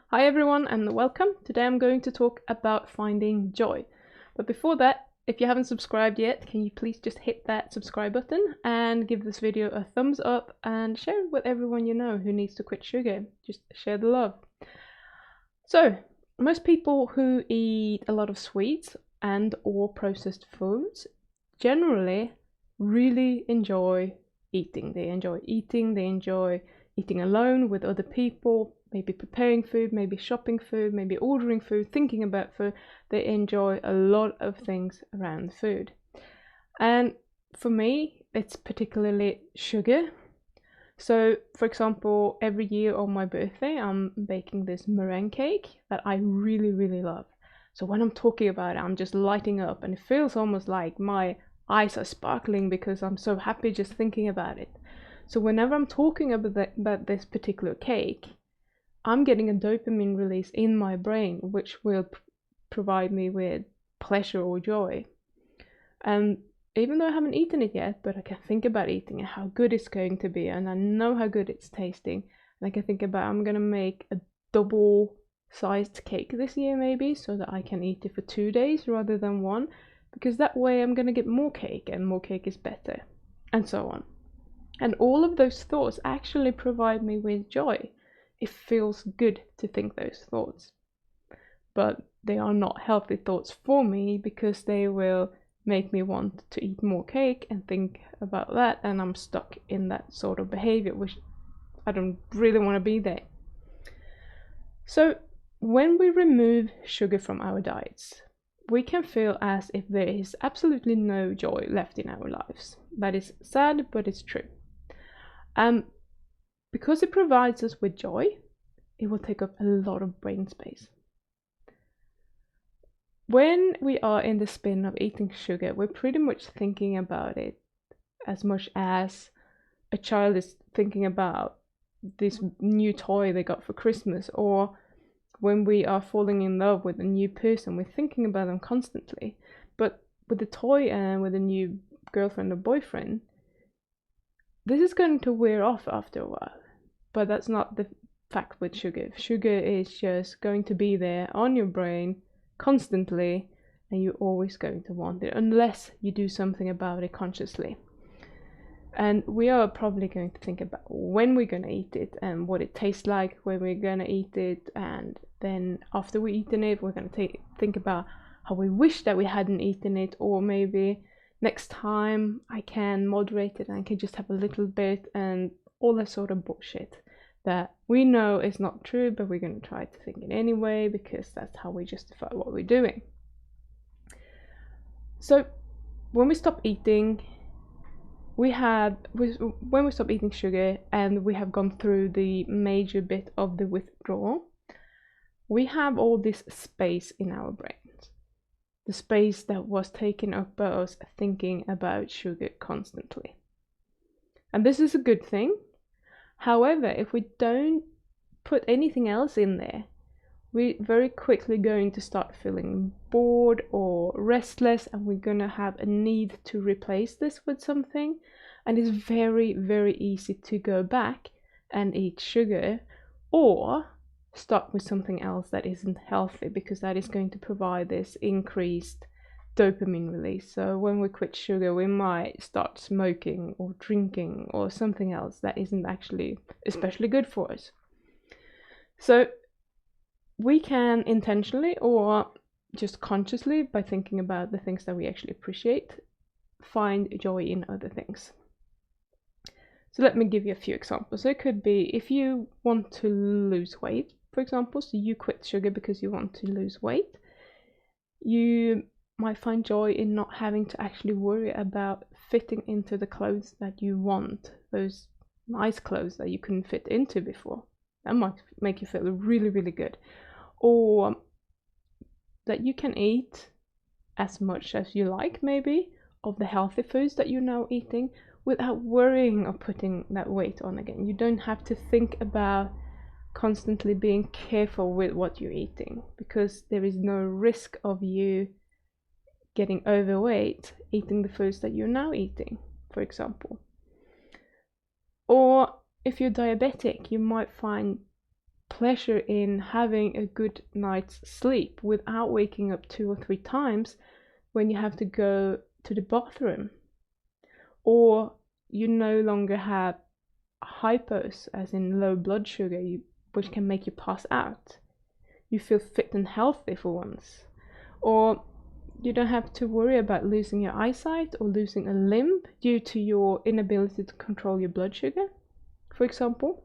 Hi everyone and welcome. Today I'm going to talk about finding joy. But before that, if you haven't subscribed yet, can you please just hit that subscribe button and give this video a thumbs up and share it with everyone you know who needs to quit sugar. Just share the love. So, most people who eat a lot of sweets and or processed foods generally really enjoy eating. They enjoy eating alone with other people, maybe preparing food, maybe shopping food, maybe ordering food, thinking about food. They enjoy a lot of things around food. And for me, it's particularly sugar. So, for example, every year on my birthday, I'm baking this meringue cake that I really, really love. So when I'm talking about it, I'm just lighting up, and it feels almost like my eyes are sparkling because I'm so happy just thinking about it. So whenever I'm talking about this particular cake, I'm getting a dopamine release in my brain, which will provide me with pleasure or joy. And even though I haven't eaten it yet, but I can think about eating it, how good it's going to be, and I know how good it's tasting. And I can think about I'm gonna make a double-sized cake this year maybe, so that I can eat it for 2 days rather than one, because that way I'm gonna get more cake, and more cake is better, and so on. And all of those thoughts actually provide me with joy. It feels good to think those thoughts. But they are not healthy thoughts for me because they will make me want to eat more cake and think about that, and I'm stuck in that sort of behavior, which I don't really want to be there. So when we remove sugar from our diets, we can feel as if there is absolutely no joy left in our lives. That is sad, but it's true. Because it provides us with joy, it will take up a lot of brain space. When we are in the spin of eating sugar, we're pretty much thinking about it as much as a child is thinking about this new toy they got for Christmas, or when we are falling in love with a new person, we're thinking about them constantly. But with the toy and with a new girlfriend or boyfriend, this is going to wear off after a while. But that's not the fact with sugar. Sugar is just going to be there on your brain constantly, and you're always going to want it unless you do something about it consciously. And we are probably going to think about when we're going to eat it and what it tastes like when we're going to eat it, and then after we've eaten it, we're going to think about how we wish that we hadn't eaten it, or maybe next time I can moderate it and I can just have a little bit, and all that sort of bullshit that we know is not true, but we're going to try to think it anyway because that's how we justify what we're doing. So when we stop eating, when we stop eating sugar and we have gone through the major bit of the withdrawal, we have all this space in our brains. The space that was taken up by us thinking about sugar constantly. And this is a good thing. However, if we don't put anything else in there, we're very quickly going to start feeling bored or restless, and we're going to have a need to replace this with something. And it's very, very easy to go back and eat sugar or start with something else that isn't healthy, because that is going to provide this increased dopamine release. So when we quit sugar, we might start smoking or drinking or something else that isn't actually especially good for us. So we can intentionally or just consciously, by thinking about the things that we actually appreciate, find joy in other things. So let me give you a few examples. So it could be if you want to lose weight, for example, so you quit sugar because you want to lose weight, you might find joy in not having to actually worry about fitting into the clothes that you want, those nice clothes that you couldn't fit into before. That might make you feel really, really good. Or that you can eat as much as you like, maybe, of the healthy foods that you're now eating without worrying of putting that weight on again. You don't have to think about constantly being careful with what you're eating, because there is no risk of you getting overweight eating the foods that you're now eating, for example. Or if you're diabetic, you might find pleasure in having a good night's sleep without waking up 2 or 3 times when you have to go to the bathroom. Or you no longer have hypos, as in low blood sugar, which can make you pass out. You feel fit and healthy for once. Or you don't have to worry about losing your eyesight or losing a limb due to your inability to control your blood sugar, for example.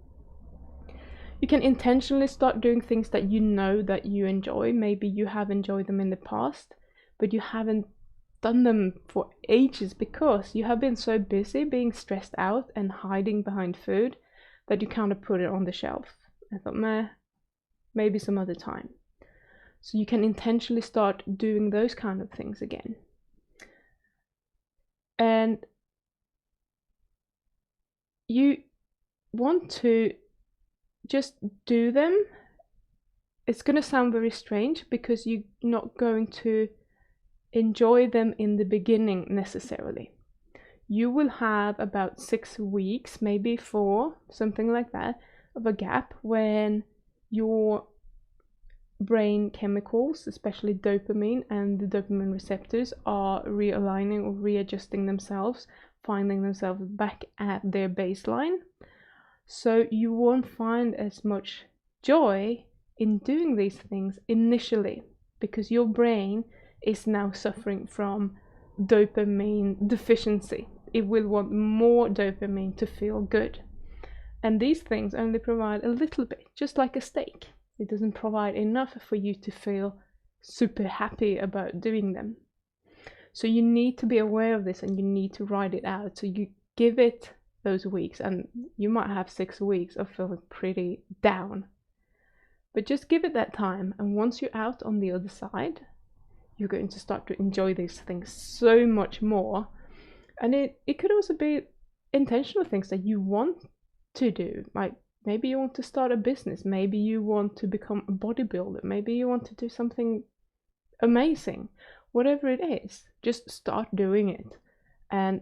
You can intentionally start doing things that you know that you enjoy. Maybe you have enjoyed them in the past, but you haven't done them for ages because you have been so busy being stressed out and hiding behind food that you kind of put it on the shelf. I thought, maybe some other time. So you can intentionally start doing those kind of things again. And you want to just do them. It's going to sound very strange because you're not going to enjoy them in the beginning necessarily. You will have about 6 weeks, maybe 4, something like that, of a gap when your brain chemicals, especially dopamine and the dopamine receptors, are realigning or readjusting themselves, finding themselves back at their baseline. So you won't find as much joy in doing these things initially because your brain is now suffering from dopamine deficiency. It will want more dopamine to feel good. And these things only provide a little bit, just like a steak. It doesn't provide enough for you to feel super happy about doing them. So you need to be aware of this and you need to write it out. So you give it those weeks, and you might have 6 weeks of feeling pretty down. But just give it that time, and once you're out on the other side, you're going to start to enjoy these things so much more. And it could also be intentional things that you want to do. Like maybe you want to start a business, maybe you want to become a bodybuilder, maybe you want to do something amazing. Whatever it is, just start doing it. And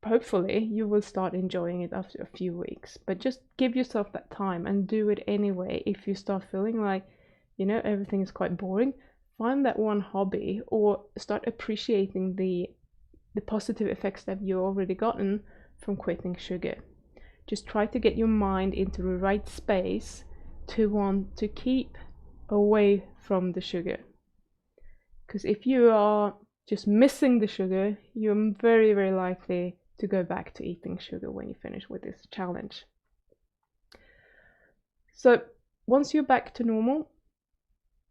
hopefully you will start enjoying it after a few weeks. But just give yourself that time and do it anyway. If you start feeling like, everything is quite boring, find that one hobby or start appreciating the positive effects that you've already gotten from quitting sugar. Just try to get your mind into the right space to want to keep away from the sugar. Because if you are just missing the sugar, you're very, very likely to go back to eating sugar when you finish with this challenge. So once you're back to normal,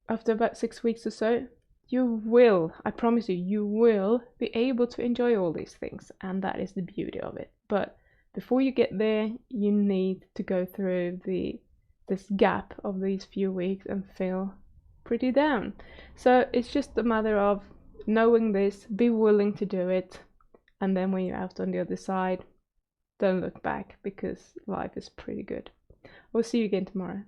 after about 6 weeks or so, you will, I promise you will be able to enjoy all these things, and that is the beauty of it. But before you get there, you need to go through this gap of these few weeks and feel pretty down. So it's just a matter of knowing this, be willing to do it, and then when you're out on the other side, don't look back because life is pretty good. We'll see you again tomorrow.